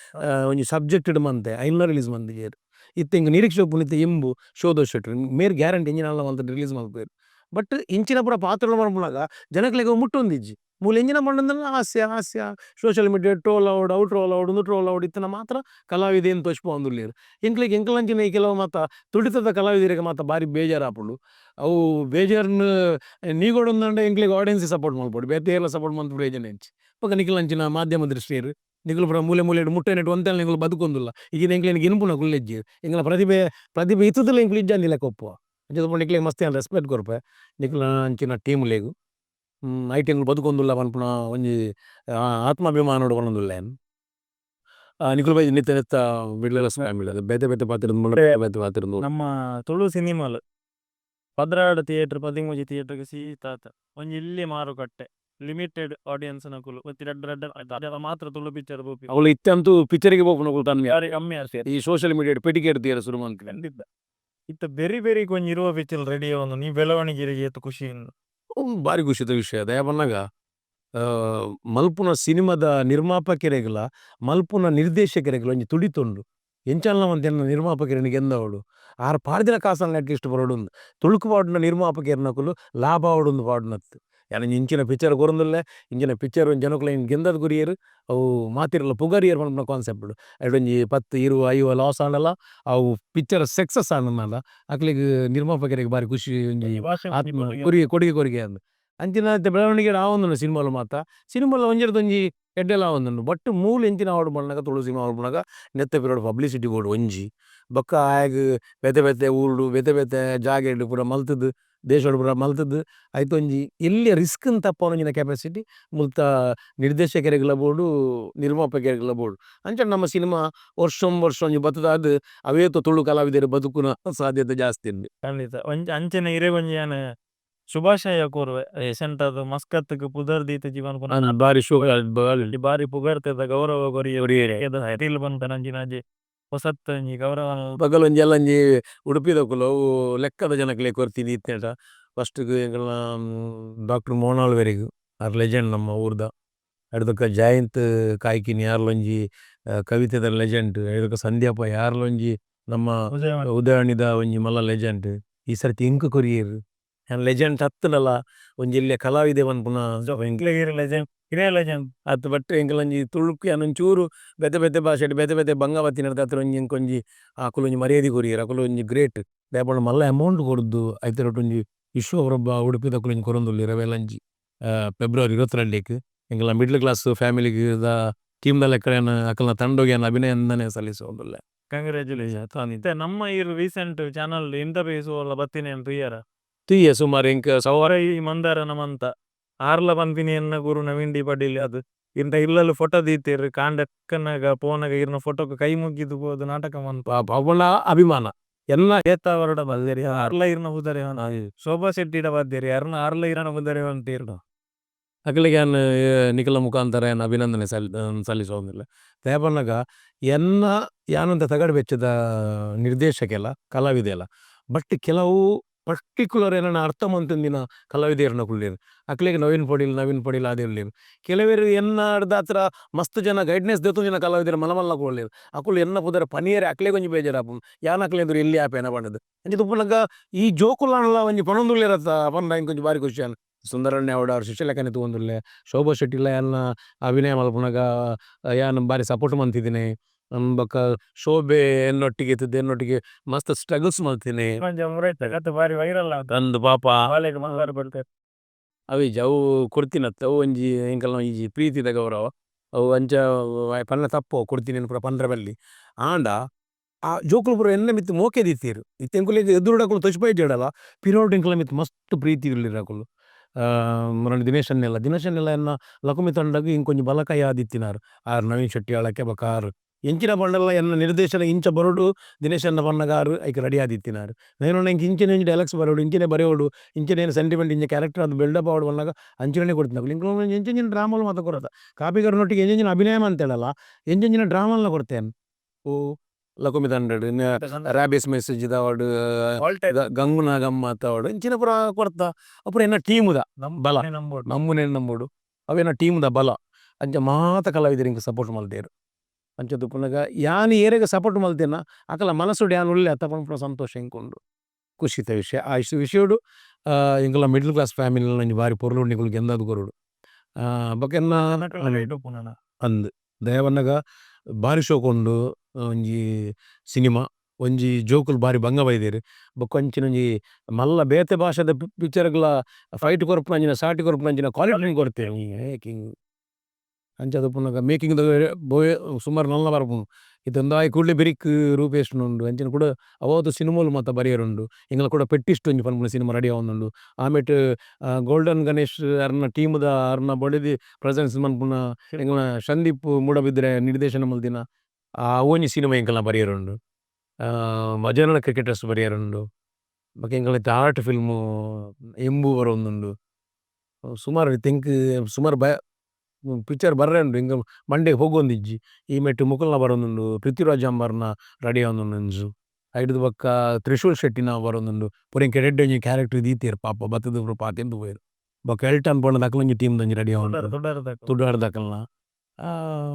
ಒಂಜಿ ಸಬ್ಜೆಕ್ಟೆಡ್ ಮಂತೆ ಐನ ರಿಲೀಸ್ ಮಂದಿಜೇರು ಇತ್ತು ಹಿಂಗೆ ನಿರೀಕ್ಷೆ ಪುಣಿತ ಎಂಬು ಶೋಧ ಶೆಟ್ರು ಮೇರ್ ಗ್ಯಾರಂಟಿ ಎಂಜಿನಲ್ಲ ಮಂತ ರಿಲೀಸ್ ಮಲ್ಪೇರು ಬಟ್ ಇಂಚಿನ ಪೂರ ಪಾತ್ರಗಳು ಮಾಡ್ಬಿಡಾಗ ಜನಕ್ಲೆಗೆ ಮುಟ್ಟೊಂದಿಜ್ಜಿ ಮೂಲ ಎಂಜಿನ ಪಂಡಂದ್ರೆ ಹಾಸ್ಯ ಸೋಷಿಯಲ್ ಮೀಡಿಯಾ ಟ್ರೋಲ್ ಔಡ್ ಔಟ್ ಟ್ರೋಲ್ ಔಡ್ ಒಂದು ಟ್ರೋಲ್ ಔಡ್ ಇತ್ತನ ಮಾತ್ರ ಕಲಾವಿದೆ ಏನು ತೋಚ್ಪ ಒಂದುಲ್ಲೇರು ಎಂಕ್ಲೆಗೆ ಎಂಕಲಂಚಿನ ಈ ಕೆಲವು ಮಾತ ತುಡಿತದ ಕಲಾವಿದರಿಗೆ ಮಾತ ಬಾರಿ ಬೇಜಾರಾಪುಂಡು ಅವು ಬೇಜಾರನ್ನ ನೀಗೊಡೊಂದಂಡ ಎಂಕ್ಲೆಗೆ ಆಡಿಯನ್ಸ್ ಸಪೋರ್ಟ್ ಮಾಡ್ಬೋದು ಬೇತೆ ಎಲ್ಲ ಸಪೋರ್ಟ್ ಮಾಡ್ತು ಬೇಜಾನ ಹೆಂಚಿ ಪಕ್ಕ ನಿಖಲಂಚಿನ ಮಾಧ್ಯಮ ದೃಷ್ಟಿಯರು ನಿಖಲು ಪುರ ಮೂಲೆ ಮುಟ್ಟೆನೆಟ್ಟು ಒಂತೆಲ್ಲ ನಿಖಲು ಬದುಕೊಂದಿಲ್ಲ ಈಗಿನ ಎಂಕ್ಲೆನಿಗೆ ಇನ್ಪುನ ಕುಲ್ಲೆಜ್ಜಿ ಎಂಗ್ಲ ಪ್ರತಿಭೆ ಇತ್ತದಲ್ಲ ಎಂಕ್ಲು ಇಜ್ಜಂದಿಲ್ಲ ಕೊಪ್ಪು ಅಂಚೆ ನಿಕ್ಲೆಗೆ ಮಸ್ತ್ ಏನು ರೆಸ್ಪೆಕ್ಟ್ ಕೊರ್ಪೆ ನಿಕ್ಲ ಅಂಚಿನ ಟೀಮ್ ಲೇಗು ಐಟಿ ಎಂಗ್ಲು ಬದುಕೊಂದುಲ್ಲ ಪನ್ಪುನ ಒಂಜಿ ಆತ್ಮಾಭಿಮಾನೋಡು ಪನ್ನೊಂದುಲ್ಲ ಏನು ನಿಖಲು ಬೈ ನಿತ್ತ ಬಿಡ್ಲೆಲ್ಲ ಫ್ಯಾಮಿಲಿ ಅದು ಬೇತೆ ಪಾತಿರೋದು ನಮ್ಮ ತುಳು ಸಿನಿಮಾಲ್ ಪದ್ರಾಡು ಥಿಯೇಟರ್ 13 ಥಿಯೇಟರ್ಗೆ ಸೀತಾತ ಒಂಜಿ ಇಲ್ಲಿ ಮಾರುಕಟ್ಟೆ ಲಿಮಿಟೆಡ್ ಆಡಿಯನ್ಸ್ ನಕುಲು ರಡ್ಡ ಮಾತ್ರ ತುಳು ಪಿಕ್ಚರ್ ಬೋಪಿ ಅವಳು ಇತ್ತಂತೂ ಪಿಕ್ಚರಿಗೆ ಹೋಗ್ಕೊಂಡು ತನ್ನ ಕಮ್ಮಿ ಆಸೆ ಈ ಸೋಷಿಯಲ್ ಮೀಡಿಯಾ ಪೆಟಿಕೇರ್ ತೀರ ಶುರು ಮಾಡ್ತೀನಿ ಖಂಡಿತ ಇತ್ತ ಬೆರಿ ಬೆರಿ ಕೊಂಚ ಇರುವ ಪಿಚ್ಚಲ್ ರೆಡಿ ಆವೊಂದು ನೀ ಬೆಳವಣಿಗೆಗೆ ಏತು ಖುಷಿ ಉಂಡು. ಬಾರಿ ಖುಷಿದ ವಿಷಯ ದಯ ಬನ್ನಗ ಮಲ್ಪುನ ಸಿನಿಮಾದ ನಿರ್ಮಾಪಕರೆಗಲ ಮಲ್ಪುನ ನಿರ್ದೇಶಕರೆಗಲ ಒಂಜಿ ತುಡಿತೊಂಡು ಎಂಚಲ್ನ ಮಂತೆನ ನಿರ್ಮಾಪಕರನಿಗೆ ಎಂದವಡು ಆರು ಪಾಡ್ದಿನ ಕಾಸಲ್ನ ಅಟ್ಲೀಸ್ಟ್ ಬರೋಡುಂದು ತುಳುಕು ಪಾಡಿನ ನಿರ್ಮಾಪಕರ್ನಕುಲು ಲಾಭ ಆವಡುಂದು ಪಾಡ್ನತ್ತು ಯಾನ ಇಂಚಿನ ಪಿಕ್ಚರ್ ಕೊರೊಂದುಲ್ಲೆ ಇಂಚಿನ ಪಿಕ್ಚರ್ ಜನಕುಲ ಗೆಂದದ ಗುರಿಯರು ಅವು ಮಾತಿರಲ್ಲ ಪುಗರಿಯರ್ ಪನ್ಪುನ ಕಾನ್ಸೆಪ್ಟ್ ಅಡೊಂಜಿ 10 20 50 ಲಾಸ್ ಆಂಡಲ ಅವು ಪಿಕ್ಚರ್ ಸಕ್ಸಸ್ ಆಂಡಲ ಅಕ್ಲಿಗ್ ನಿರ್ಮಾಪಕರಿಗೆ ಬಾರಿ ಖುಷಿ ಒಂಜಿ ಆತ್ಮ ಕೊಡುಗೆ ಕೊಡುಗೆ ಅಂದ್ ಅಂಚಿನ ಬೆಳವಣಿಗೆ ಆವೊಂದುಂಡು ಸಿನಿಮಾಲು ಮಾತ ಸಿನಿಮಾಲ ಒಂಜಿ ಎಡ್ಡೆಲ ಆವೊಂದುಂಡು ಬಟ್ ಮೂಲು ಎಂಚಿನ ಆವಡು ಬಣ್ಣಗ ತುಳು ಸಿನಿಮಾ ಆವಡು ಬಣ್ಣಗ ನೆತ್ತ ಪಿರಡು ಪಬ್ಲಿಸಿಟಿ ಬೋಡು ಒಂಜಿ ಬೊಕ್ಕ ಆಯಗ್ ಬೆತೆ ಬೆತೆ ಊರುಡು ಬೆತೆ ಬೆತೆ ಜಾಗೆಡ್ ಪೂರ ಮಲ್ತುದು ದೇಶಡು ಪೂರ ಮಲ್ತುದು ಐತ ಒಂಜಿ ಎಲ್ಲಿ ರಿಸ್ಕ್ ತಪ್ಪವನಂಚಿನ ಕೆಪಾಸಿಟಿ ಮುಲ್ತ ನಿರ್ದೇಶಕರಿಗೆಲ ಬೋಡು ನಿರ್ಮಾಪಕರಿಗೆಲ ಬೋಡು ಅಂಚ ನಮ್ಮ ಸಿನಿಮಾ ವರ್ಷ ಒಂಜಿ ಬತ್ತದಾದ್ ಅವೇತ ತುಳು ಕಲಾವಿದರ ಬದುಕುನ ಸಾಧ್ಯತೆ ಜಾಸ್ತಿ ಉಂಡು. ಖಂಡಿತ ಅಂಚನೆ ಇರೆ ಗೊಂಜಿ ಶುಭಾಶಯ ಕೋರುವೆ ಸೆಂಟರ್ ಮಸ್ಕತ್ಗೆ ಪುದರ್ ದೀತ ಜೀವನ ಬಾರಿ ಬಾರಿ ಪುಗರ್ತೆದ ಗೌರವ ಕೊರಿಯ ಬಂತ ನಂಜಿನಾಜಿ ಹೊಸತ್ ಗೌರವ ಬಗಲ್ ಒಂಜಿ ಎಲ್ಲ ಒಂಜಿ ಉಡುಪಿದಕುಲು ಅವು ಲೆಕ್ಕದ ಜನಕ್ಲೆ ಕೊರ್ತೀನಿ ಇತ್ತೆಟ ಫಸ್ಟ್ಗ್ ಎಂಕಲ್ನ ಡಾಕ್ಟರ್ ಮೋನಾಳ್ವೆರಿಗ್ ಆರ್ ಲೆಜೆಂಡ್ ನಮ್ಮ ಊರ್ದ ಅಡ್ದಕ್ಕ ಜಯಂತ್ ಕಾಯ್ಕಿನಿ ಯಾರ್ಲೊಂಜಿ ಕವಿತೆದ ಲೆಜೆಂಡ್ ಅಡ್ದಕ್ಕ ಸಂಧ್ಯಾಪ ಯಾರ್ಲೊಂಜಿ ನಮ್ಮ ಉದಯಣಿದ ಒಂಜಿ ಮಲ್ಲ ಲೆಜೆಂಡ್ ಈ ಸರ್ತಿ ಇಂಕ್ ಕೊರಿಯರ್ ಲೆಜೆಂಡ್ ಹತ್ತನಲ ಒಂಜಿ ಇಲ್ಲೆ ಕಲಾವಿದೆ ಪನ್ಪುನ ಲೆಜೆಂಡ್ ಅತ್ ಬಟ್ ಎಂಕಲೊಂಜಿ ತುಳುಕು ಯಾನೊಂಚೂರು ಬೆತೆ ಬೆತೆ ಭಾಷೆಡ್ ಬೆತೆ ಬೆತೆ ಬಂಗವತ್ತಿನ ಅತ್ರ ಒಂಜಿ ಎಂಕೊಂಜಿ ಅಕುಲು ಒಂಜಿ ಮರ್ಯಾದೆ ಕೊರಿಯರ್ ಅಕುಲು ಒಂಜಿ ಗ್ರೇಟ್ ದಾಯಪಂಡ ಮಲ್ಲ ಅಮೌಂಟ್ ಕೊರ್ದು ಐತರೊಟ್ಟೊಂಜಿ ವಿಶ್ವ ಅವರೊಬ್ಬ ಉಡುಪಿದಕುಲು ಒಂಜಿ ಕೊರೊಂದುಲ್ಲೆರ್ ಅವೆಲಂಜಿ ಫೆಬ್ರವರಿ 22 ಎಂಕಲ್ನ ಮಿಡ್ಲ್ ಕ್ಲಾಸ್ ಫ್ಯಾಮಿಲಿಗ್ ಟೀಮ್ದ ಲೆಕ್ಕ ಅಕಲ್ನ ತಂಡೋಗಿ ಅಭಿನಂದನೆ ಸಲ್ಲಿಸೋದುಲ್ಲೆ. ಕಂಗ್ರ್ಯಾಚುಲೇಷನ್. ನಮ್ಮ ಈ ರೀಸೆಂಟ್ ಚಾನಲ್ ಇಂಟರ್ವ್ಯೂಸ್ ಬತ್ತಿನಿ ಅಂತ ಇಯರ ತುಯ್ಯ ಸುಮಾರು ಎಂಕ್ ಸೌರ ಈ ಮಂದಾರ ನಮಂತ ಆರ್ಲ ಬಂದಿನಿ ಎನ್ನ ಗುರು ನವೀನ್ ಡಿ ಪಡೀಲ್ ಅದು ಇಂತ ಇಲ್ಲಲು ಫೋಟೋ ದೀತಿರ್ ಕಾಂಡಕ್ಕನಾಗ ಪೋನಾಗ ಇರ್ನ ಫೋಟೋಕ್ಕೆ ಕೈ ಮುಗಿದು ಹೋದು ನಾಟಕ ಮಂತ ಅವನ ಅಭಿಮಾನ ಎಲ್ಲ ಏತ ಹೊರಡ ಬಲ್ದೇರಿ ಆರ್ಲ ಇರ್ನ ಹುದರೆ ಶೋಭಾ ಶೆಟ್ಟಿಡ ಬದ್ದೇರಿ ಅರ್ನ ಆರ್ಲ ಇರನ ಹುದರೆ ಅಂತೀರ್ನ ಅಕಲಿಗೆ ನಿಖಲ ಮುಖಾಂತರ ಏನು ಅಭಿನಂದನೆ ಸಲ್ಲಿಸೋದಿಲ್ಲ ತೇಪನ್ನಾಗ ಎನ್ನ ಯಾನಂತ ತಗಡು ವೆಚ್ಚದ ನಿರ್ದೇಶಕೆಲ್ಲ ಕಲಾವಿದೆಯಲ್ಲ ಬಟ್ ಕೆಲವು ಪರ್ಟಿಕ್ಯುಲರ್ ಏನನ್ನ ಅರ್ಥ ಮಂತಂದಿನ ಕಲಾವಿದೆಯರ್ನ ಕುಳ್ಳೇರು ಅಕ್ಲಿಗೆ ನವೀನ್ ಪಡೀಲ್ ಅದಿರ್ಲಿರು ಕೆಲವರು ಎನ್ನ ಅರ್ಧ ಹತ್ರ ಮಸ್ತ್ ಜನ ಗೈಡ್ನೆಸ್ ದೇತು ಜನ ಕಲಾವಿದರ ಮಲಮಲ್ಲ ಕೊಳ್ಳೇರು ಅಕುಲು ಎನ್ನ ಪುದರ ಪನಿಯರೆ ಅಕ್ಲೆ ಕೊಂಚ ಬೇಜಾರಾಪು ಯಾನ್ ಅಕ್ಲೆ ಅಂದ್ರು ಎಲ್ಲಿ ಆಪೇನ ಪಂಡದು ಅಂಚೆ ತುಪ್ಪನಾಗ ಈ ಜೋಕುಲಾನಲ್ಲ ಒಂಜಿ ಪಣೊಂದುಲ್ಲೇರತ್ತ ಪಂಡ ಇಂಕೊಂಚ ಬಾರಿ ಖುಷಿ ಸುಂದರಣ್ಣ ಅವಡ ಅವ್ರ ಶಿಷ್ಯಲೆಕ್ಕನೆ ತಗೊಂದುಲ್ಲೆ ಶೋಭಾ ಶೆಟ್ಟಿಲ ಯಾನ ಅಭಿನಯ ಮಲ್ಪುನಾಗ ಯಾನು ಬಾರಿ ಸಪೋರ್ಟ್ ಮಂತಿದ್ದೀನಿ ಬೊಕ್ಕ ಶೋಭೆ ಎನ್ನೊಟ್ಟಿಗೆ ಇತ್ತಿದ್ದು ಎನ್ನೊಟ್ಟಿಗೆ ಮಸ್ತ್ ಸ್ಟ್ರಗಲ್ಸ್ ಮಾಡ್ತೀನಿ ಬಾರಿ ವೈರಲ್ ತಂದು ಪಾಪ ಬರ್ತಾರೆ ಅವೀಜ ಅವು ಕೊಡ್ತೀನತ್ತ ಅವು ಒಂಜಿ ಎಂಕಲ್ನ ಈ ಪ್ರೀತಿದ ಗೌರವ ಅವು ಅಂಚ ಪನ್ನ ತಪ್ಪು ಕೊಡ್ತೀನಿ ಪೂರ ಪಂಡ್ರ ಬಲ್ಲಿ ಆಂಡ ಆ ಜೋಕುಲು ಪೂರ ಎನ್ನ ಮಿತ್ತು ಮೋಕೆ ದಿತ್ತೀರು ಇತ್ತೆಂಕುಲಿಗೆ ಎದುರುಡಕುಲು ತೊಚ್ಪೈ ಜಡಲ ಪಿರೋಡ್ ಎಂಕುಲ ಮಿತ್ತು ಮಸ್ತ್ ಪ್ರೀತಿ ಇರ್ಲಿರಕುಲು ಮರಣ ದಿನೇಶನ್ನೆಲ್ಲ ಎನ್ನ ಲಕುಮಿ ತಂಡಗ್ ಇಂಕೊಂಜಿ ಬಲಕೈ ಆದಿತ್ತಿನಾರು ಆರು ನವೀನ್ ಶೆಟ್ಟಿ ಆಳಕ್ಕೆ ಬೊಕ ಆರು ಎಂಚಿನ ಪಂಡಲ್ಲ ಎನ್ನ ನಿರ್ದೇಶನ ಇಂಚ ಬರೋಡು ದಿನೇಶನ್ನ ಪನ್ನಗಾರು ಐಕೆ ರೆಡಿ ಆದಿತ್ತಿನಾರು ನಾನು ಇಂಕ ಇಂಚಿನ ಡೈಲಾಗ್ಸ್ ಬರೋಡು ಇಂಚಿನ ಬರೆಯೋಡು ಇಂಚಿನ ಏನು ಸೆಂಟಿಮೆಂಟ್ ಇಂಚ ಕ್ಯಾರೆಕ್ಟರ್ ಅದು ಬಿಲ್ಡಪ್ ಆವಡು ಬಂದಾಗ ಅಂಚಿನೇ ಕೊಡ್ತೀನಿ ಇಂಕ ಎಂಚಿನ ಡ್ರಾಮಲ್ ಮಾತ ಕೊಡತ್ತ ಕಾಪಿಗಾರನೊಟ್ಟಿಗೆ ಎಂಚಿನ ಅಭಿನಯ ಅಂತೇಳಲ್ಲ ಎಂಚಿನ ಡ್ರಾಮಲ್ನ ಕೊಡ್ತೇನೆ ಓ ಲಕುಮಿ ತಂಡಡು ರ್ಯಾಬಿಸ್ ಮೆಸೇಜ್ ಅವಾರ್ಡ್ ಗಂಗುನ ಗಮ್ಮತ್ ಅವಾರ್ಡ್ ಇಂಚಿನ ಪುರ ಕೊಡ್ತಾ ಅಪುರ ಎನ್ನ ಟೀಮುದ ಬಲ ನಮ್ಮನೆ ನಂಬೋಡು ಅವೇನ ಟೀಮ್ದ ಬಲ ಅಂಚ ಮಾತ ಕಲಾವಿದರಿಗೆ ಇಂಕ ಸಪೋರ್ಟ್ ಮಲ್ತೇರು ಅಂಚ ತುಪ್ಪನಾಗ ಯಾನ್ ಏರೆಗೆ ಸಪೋರ್ಟ್ ಮಲ್ತೇನ ಅಕಲ ಮನಸ್ಸುಡು ಯಾನ್ ಉಳ್ಳೆ ತಪಂಪುರ ಸಂತೋಷ ಇಂಕೊಂಡು ಖುಷಿತ ವಿಷಯ ಆ ಇಷ್ಟು ವಿಷಯಡು ಇಂಕಲ ಮಿಡ್ಲ್ ಕ್ಲಾಸ್ ಫ್ಯಾಮಿಲಿ ನಂಜಿ ಬಾರಿ ಪೊರ್ಲು ನಿಕುಲು ಗೆಂದದು ಕೊರುಡು ಬೊಕೆನ್ನ ಅಂದ್ ದಯವನ್ನಗ ಬಾರಿ ಶೋಕೊಂಡು ಒಂಜಿ ಸಿನಿಮಾ ಒಂಜಿ ಜೋಕುಲು ಬಾರಿ ಬಂಗ ಬೈದೆರ್ ಬೊಕ್ಕ ಅಂಚಿನೊಂಜಿ ಮಲ್ಲ ಬೇತೆ ಭಾಷೆದ ಪಿಕ್ಚರ್ಗಳ ಫೈಟ್ ಕೊರ್ಪುನಂಚಿನ ಸಾಟಿ ಕೊರ್ಪುನಂಚಿನ ಕ್ವಾಲಿಟಿ ಕೊಡ್ತೇವೆ ಅಂಚ ಪುನಗ ಮೇಕಿಂಗ್ ಬೋಯ್ ಸುಮಾರು ನಲ್ಲ ಬರ್ಪುನು ಇತ್ತೊಂದು ಆಯ್ ಕೂಡಲೇ ಬೆರಿಕ್ ರೂಪೇಶ್ನುಂಡು ಅಂಚಿನ ಕೂಡ ಅವತ್ತು ಸಿನಿಮಾಲು ಮಾತ ಬರೆಯರುಂಡು ಇಂಗಳ ಕೂಡ ಪೆಟ್ಟಿಷ್ಟು ಒಂಜಿ ಪನ್ಪುನ ಸಿನಿಮಾ ರೆಡಿ ಆವೊಂದುಂಡು ಆಮೇಟ್ ಗೋಲ್ಡನ್ ಗಣೇಶ್ ಅರ್ನ ಟೀಮ್ದ ಅರ್ನ ಬೊಡೆದಿ ಪ್ರೆಸೆನ್ಸ್ ಮನ್ಪುನ ಎಂಗಳ ಸಂದೀಪ್ ಮೂಡಬಿದ್ರೆ ನಿರ್ದೇಶನ ಮಲ್ದಿನ ಒಂಜಿ ಸಿನಿಮಾ ಎಂಕಲ್ನ ಬರೆಯರುಂಡು ಮಜಾನ ಕ್ರಿಕೆಟರ್ಸ್ ಬರೆಯರುಂಡು ಬೊಕ ಎಂಕಲ್ನ ಆರ್ಟ್ ಫಿಲ್ಮು ಎಂಬು ಬರೊಂದುಂಡು ಸುಮಾರು ತೆಂಕ್ ಸುಮಾರು ಪಿಕ್ಚರ್ ಬರ್ರೆಂಡು ಹಿಂಗ ಮಂಡೆ ಹೋಗೊಂದಿಜ್ಜಿ ಈ ಮೆಟ್ಟು ಮುಕುಲ್ನ ಬರೊಂದುಂಡು ಪೃಥ್ವಿರಾಜ್ ಅಂಬರ್ನ ರೆಡಿ ಆವೊಂದುಂಡು ಐಡ್ದು ಬೊಕ್ಕ ತ್ರಿಶೂಲ್ ಶೆಟ್ಟಿನ ಬರೊಂದುಂಡು ಪುರೆಂಕ ಎಡ್ಡೆ ಒಂಜಿ ಕ್ಯಾರೆಕ್ಟರ್ ದೀತೆರ್ ಪಾಪ ಬತ್ತದ ಪೂರ ಪಾತೆಂದು ಪೋಯೆರ್ ಬೊಕ ಎಲ್ಟನ್ ಪಂಡ ದಕಲ ಒಂಜಿ ಟೀಮ್ ದಂಜಿ ರೆಡಿ ಆವೊಂಡು ತುಡಾರ್ ದಕಲ್ನ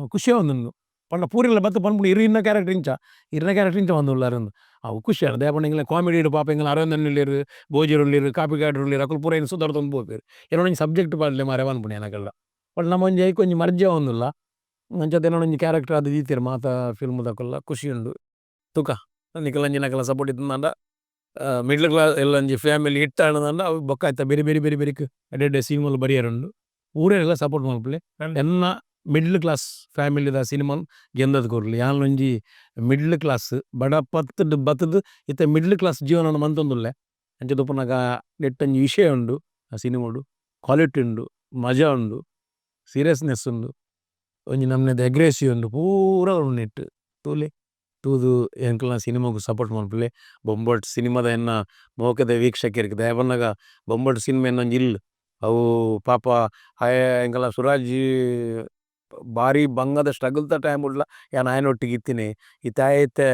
ಖುಷಿ ಆವೊಂದುಂಡು ಪಂಡ ಪೂರೆಲ ಬತ್ತ ಪನ್ಪುಡು ಇರಿನ ಕ್ಯಾರೆಕ್ಟರ್ ಇಂಚ ಒಂದುಲ್ಲಾರೊಂದು ಅವು ಖುಷಿ ಆರು ದಾಯೆ ಪಂಡ ಎಂಗ್ಲ ಕಾಮಿಡಿ ಪಾಪ ಎಂಗ್ಲ ಅರವಿಂದನ್ನುಲ್ಲೇರು ಬೋಜಿರುಲ್ಲೇರು ಕಾಪಿ ಗಾಡ್ರುಲ್ಲೇರು ಅಕುಲು ಪೂರ ಏನು ಸುಧಾರ್ದೊಂದು ಪೋಪೆರ್ ಏನೊಂಜಿ ಸಬ್ಜೆಕ್ಟ್ ಪಾಡ್ಲೆ ಮಾರೆ ಪನ್ಪುನೆ ಏನಕಲ್ಲ ಬಟ್ ನಮ್ಮ ಒಂಜಿ ಐಕ್ ಒಂಜಿ ಮರ್ಜಿ ಆವೊಂದುಲ್ಲ ಅಂಚದ ಏನೊಂಜಿ ಕ್ಯಾರೆಕ್ಟರ್ ಅದು ದೀತೆರ್ ಮಾತ ಫಿಲ್ಮ್ ದಕಲ್ಲ ಖುಷಿ ಉಂಡು ತುಕ ನಿಕಲಂಜಿ ನಕಲ ಸಪೋರ್ಟ್ ಇತ್ತಂಡ ಮಿಡ್ಲ್ ಕ್ಲಾಸ್ ಎಲ್ಲಂಜಿ ಫ್ಯಾಮಿಲಿ ಹಿಟ್ ಆಂಡಂಡ ಅವು ಬೊಕ್ಕ ಆಯ್ತ ಬೇರೆ ಬೇರೆ ಎಡ್ಡೆ ಸಿನಿಮಾಲು ಬರಿಯರುಂಡು ಊರೆಲ್ಲ ಸಪೋರ್ಟ್ ಮಲ್ಪಲೆ ಎನ್ನ middle class ಫ್ಯಾಮಿಲಿದ cinnamon ಗೆಂದದ್ ಕೊರ್ಲಿ ಯಾನೊಂಜಿ middle class ಬಡ ಪತ್ತುಡು ಬತ್ತದು ಇತ್ತ ಮಿಡ್ಲ್ ಕ್ಲಾಸ್ ಜೀವನ ಮಂತೊಂದುಲ್ಲೆ ಅಂಚ ತುಪ್ಪುನಗ ನೆಟ್ಟೊಂಜಿ ವಿಷಯ ಉಂಡು ಆ ಸಿನಿಮಾಡು ಕ್ವಾಲಿಟಿ ಉಂಡು ಮಜಾ ಉಂಡು ಸೀರಿಯಸ್ನೆಸ್ ಉಂಡು ಒಂಜಿ ನಮ್ನೆದ ಅಗ್ರೆಸಿವ್ ಉಂಡು ಪೂರ ಉಂಡು ನೆಟ್ ತೂಲೆ ತೂದು ಎಂಕಲ್ನ ಸಿನಿಮಾಗು ಸಪೋರ್ಟ್ ಮಲ್ಪಲೆ ಬೊಂಬಾಟ್ ಸಿನಿಮಾದ ಎನ್ನ ಮೋಕದ ವೀಕ್ಷಕರಿಗೆ ದಯ ಪನ್ನಗ ಬೊಂಬಾಟ್ ಸಿನಿಮಾ ಎನ್ನೊಂಜಿ ಇಲ್ಲು ಅವು ಪಾಪ ಎಂಕಲ್ನ ಸುರಾಜ್ ಬಾರಿ ಬಂಗದ ಸ್ಟ್ರಗಲ್ದ ಟೈಮ್ ಉಡ್ಲ ಯಾನ್ ಆಯನೊಟ್ಟಿಗೆ ಇತ್ತಿನಿ ಇತ್ತೆ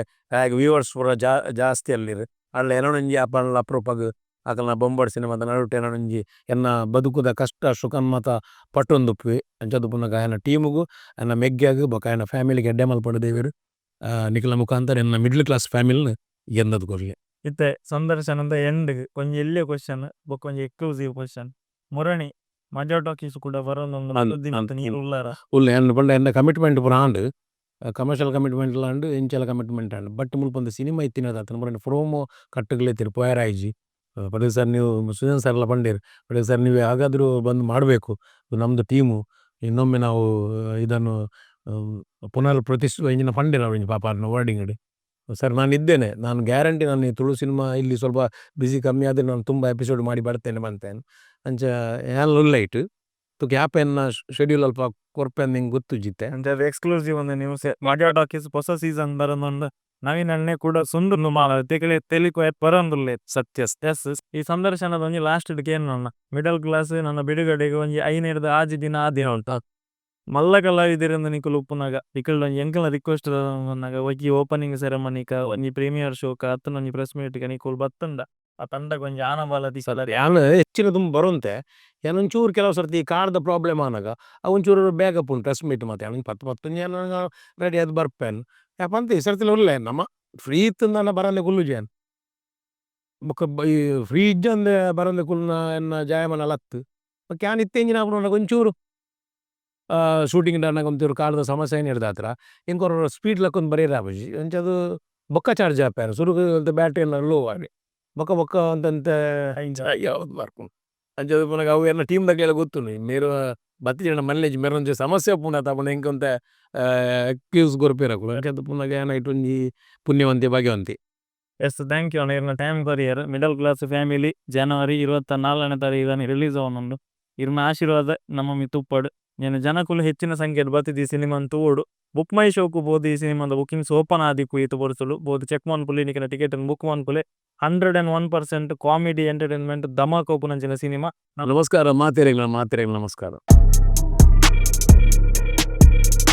ವ್ಯೂವರ್ಸ್ ಪೂರ ಜಾಸ್ತಿ ಅಲ್ಲಿರು ಅಲ್ಲ ಏನೊಂಜಿ ಅಪನ್ಲ ಅಪ್ರೂಪಗ್ ಅಕಲ್ನ ಬೊಂಬಾಟ್ ಸಿನಿಮಾದ ನಡುಟು ಏನೊಂಜಿ ಎನ್ನ ಬದುಕುದ ಕಷ್ಟ ಸುಖನ್ಮತ ಪಟ್ಟೊಂದುಪ್ಪಿ ಅಂಚದು ಪುನಗ ಆಯನ ಟೀಮುಗು ಆಯನ ಮೆಗ್ಗ್ಯಾಗ್ ಬೊಕ ಆಯನ ಫ್ಯಾಮಿಲಿಗೆ ಎಡ್ಡೆ ಮಲ್ಪಡ ದೇವೆರು ನಿಕಲ ಮುಖಾಂತರ ಎನ್ನ ಮಿಡ್ಲ್ ಕ್ಲಾಸ್ ಫ್ಯಾಮಿಲಿನ ಗೆಂದದ್ ಕೊರ್ಲಿ ಇತ್ತೆ ಸಂದರ್ಶನದ ಎಂಡ್ ಕೊಂಚ ಎಲ್ಲಿಯ ಕ್ವಶನ್ ಬೊಕ್ಕ ಒಂಜಿ ಎಕ್ಸ್ಕ್ಲೂಸಿವ್ ಕ್ವಶನ್ ಮುರಣಿ ಮಜಾ ಟಾಕೀಸ್ ಕೂಡ ಬರೋದೊಂದು ನೀರು ಉಳ್ಳಾರ ಉಲ್ಲ ಎನ್ನ ಪಂಡ ಎನ್ನ ಕಮಿಟ್ಮೆಂಟ್ ಪೂರ ಆಂಡ್ ಕಮರ್ಷಿಯಲ್ ಕಮಿಟ್ಮೆಂಟ್ ಆಂಡ್ ಇಂಚೆಲ್ಲ ಕಮಿಟ್ಮೆಂಟ್ ಆಂಡ್ ಬಟ್ ಮುಲ್ಪಂದ ಸಿನಿಮಾ ಇತ್ತಿನದ ಆತನ ಪುರ ಪ್ರೋಮೋ ಕಟ್ಟುಗ್ಲೆತ್ತಿರು ಪೋಯರಾಯ್ಜಿ ಪಡೀಲ್ ಸರ್ ನೀವು ಸುಜನ್ ಸರ್ ಎಲ್ಲ ಪಂಡೇರು ಪಡೀಲ್ ಸರ್ ನೀವು ಯಾಗಾದರೂ ಬಂದು ಮಾಡಬೇಕು ನಮ್ಮದು ಟೀಮು ಇನ್ನೊಮ್ಮೆ ನಾವು ಇದನ್ನು ಪುನರ್ ಎಂಜಿನ ಪಂಡೇರು ಅವ್ರು ಪಾಪ ಅದನ್ನ ವರ್ಡಿಂಗ್ ಸರ್ ನಾನು ಇದ್ದೇನೆ ನಾನು ಗ್ಯಾರಂಟಿ ನಾನು ಈ ತುಳು ಸಿನಿಮಾ ಇಲ್ಲಿ ಸ್ವಲ್ಪ ಬಿಸಿ ಕಮ್ಮಿ ಆದರೆ ನಾನು ತುಂಬ ಎಪಿಸೋಡ್ ಮಾಡಿ ಬರ್ತೇನೆ ಬಂತೇನೆ ಅಂಚ ಏನ್ ಲೈಟ್ ತುಕ್ ಯಾಪ ಎನ್ನ ಶೆಡ್ಯೂಲ್ ಅಲ್ಪ ಕೊರ್ಪೆ ನಿಂಗೆ ಗೊತ್ತು ಜಿತ್ತೆ ಅಂದ್ರೆ ಎಕ್ಸ್ಕ್ಲೂಸಿವ್ ಒಂದು ನ್ಯೂಸ್ ಮಜಾ ಟಾಕೀಸ್ ಹೊಸ ಸೀಸನ್ ಬರೋದೊಂದು ನವೀನ್ ಅಣ್ಣೆ ಕೂಡ ಸುಂದರ್ ತೆಲಿಕೊ ಬರೋಂದುಲ್ಲೆ ಸತ್ಯ ಎಸ್ ಈ ಸಂದರ್ಶನದ ಒಂಜಿ ಲಾಸ್ಟ್ ಏನು ಮಿಡಲ್ ಕ್ಲಾಸ್ ನನ್ನ ಬಿಡುಗಡೆಗೆ ಒಂಜಿ ಐನೇರ್ದ ಆಜಿ ದಿನ ಆ ದಿನ ಉಂಟು ಮಲ್ಲ ಕಲಾವಿದರಿಂದ ನಿಕುಲು ಉಪ್ಪುನಾಗ ಇಕಲ್ ಒಂಜಿ ಎಂಕಲ್ನ ರಿಕ್ವೆಸ್ಟ್ ಒಂಜಿ ಓಪನಿಂಗ್ ಸೆರೆಮನಿಕ ಒಂಜಿ ಪ್ರೀಮಿಯರ್ ಶೋಕ ಅತ್ತನ ಒಂಜಿ ಪ್ರೆಸ್ ಮೀಟ್ಗೆ ನಿಕುಲು ಬತ್ತಂಡ ಆ ತಂಡಕ್ಕೆ ಒಂಜಿ ಆನಬಾಲ ದಿಸಲರಿ ಯಾನ್ ಹೆಚ್ಚಿನ ತುಂಬ ಬರುಂತೆ ಏನೊಂಚೂರು ಕೆಲವು ಸರ್ತಿ ಕಾರ್ದ ಪ್ರಾಬ್ಲಮ್ ಆನಾಗ ಒಂಚೂರು ಬ್ಯಾಕಪ್ ಉಂಟು ಪ್ರೆಸ್ ಮೀಟ್ ಮತ್ತೆ ಅವನಿಗೆ 10 ರೆಡಿ ಅದು ಬರ್ಪೇನು ಯಾಪಂತ ಈ ಸರ್ತಿಲಿ ಉಳ್ಳೆ ನಮ್ಮ ಫ್ರೀ ಇತ್ತಂದ ನಾನು ಬರಂದೆ ಕುಲ್ಲು ಜೇನ್ ಬೊಕ್ಕ ಈ ಫ್ರೀ ಇಜ್ಜಂದೆ ಬರಂದೆ ಕುಲ್ನ ಎನ್ನ ಜಾಯಮನ ಲತ್ತು ಕ್ಯಾನ್ ಇತ್ತೆಂಜಿನ ನನಗೆ ಒಂಚೂರು ಶೂಟಿಂಗ್ ನನಗೆ ಒಂಚೂರು ಕಾರ್ದ ಸಮಸ್ಯೆ ಏನು ಹಿಡ್ದ ಹತ್ರ ಇಂಕೊರು ಸ್ಪೀಡ್ ಲಕ್ಕೊಂದು ಬರೀರ ಬಜಿ ಅಂಚದು ಬೊಕ್ಕ ಚಾರ್ಜ್ ಆಪ್ಯಾರ ಸುರುಗು ಬ್ಯಾಟ್ರಿ ಎಲ್ಲ ಲೋ ಆಗಿ ಬೊಕ್ಕ ಅಂತಂತ ಯಾವ್ದು ಬರ್ಕೊಂಡು ಅಂಚದು ಪುನಗ ಅವು ಎಲ್ಲ ಟೀಮ್ ದಾಗ ಗೊತ್ತು ನೀರು ಬತ್ತಿ ಜನ ಮನೇಜ್ ಮೇರೊಂದು ಸಮಸ್ಯೆ ಪುನಃ ತಗೊಂಡು ಹೆಂಗೊಂತ ಎಕ್ಸ್ಕ್ಯೂಸ್ ಗೊರ್ಪಿರಕು ಅಂಚದು ಪುನಗ ಏನಾಯ್ತು ಒಂಜಿ ಪುಣ್ಯವಂತಿ ಭಾಗ್ಯವಂತಿ ಎಸ್ ಥ್ಯಾಂಕ್ ಯು ಇರ್ನ ಟೈಮ್ ಕೊರಿಯರ್ ಮಿಡಲ್ ಕ್ಲಾಸ್ ಫ್ಯಾಮಿಲಿ ಜನವರಿ 24ನೇ ತಾರೀಕು ರಿಲೀಸ್ ಅವನೊಂದು ಇರ್ನ ಆಶೀರ್ವಾದ ನಮ್ಮ ಮಿತ್ತುಪ್ಪಡು నేను ಜನಕುಲು ಹೆಚ್ಚಿನ ಸಂಖ್ಯೆಡ್ ಬತ್ತಿದ ಈ ಸಿನಿಮಾನ್ ತೂವೋಡು ಬುಕ್ ಮೈ ಶೋಕು ಬೋದು ಈ ಸಿನಿಮಾದ ಬುಕಿಂಗ್ಸ್ ಓಪನ್ ಆದಿಕ್ಕು ಈತು ಬೊರ್ಸುಲು ಬೋದು ಚೆಕ್ ಮನ್ಪುಲಿ ನಿಕನ ಟಿಕೆಟ್ ಬುಕ್ ಮನ್ಪುಲೆ 101% ಕಾಮಿಡಿ ಎಂಟರ್ಟೈನ್ಮೆಂಟ್ ಧಮಾಕ್ ಓಪುನಂಚಿನ ಸಿನಿಮಾ. ನಮಸ್ಕಾರ ಮಾತೆರೆಗ್ಲ ನಮಸ್ಕಾರ.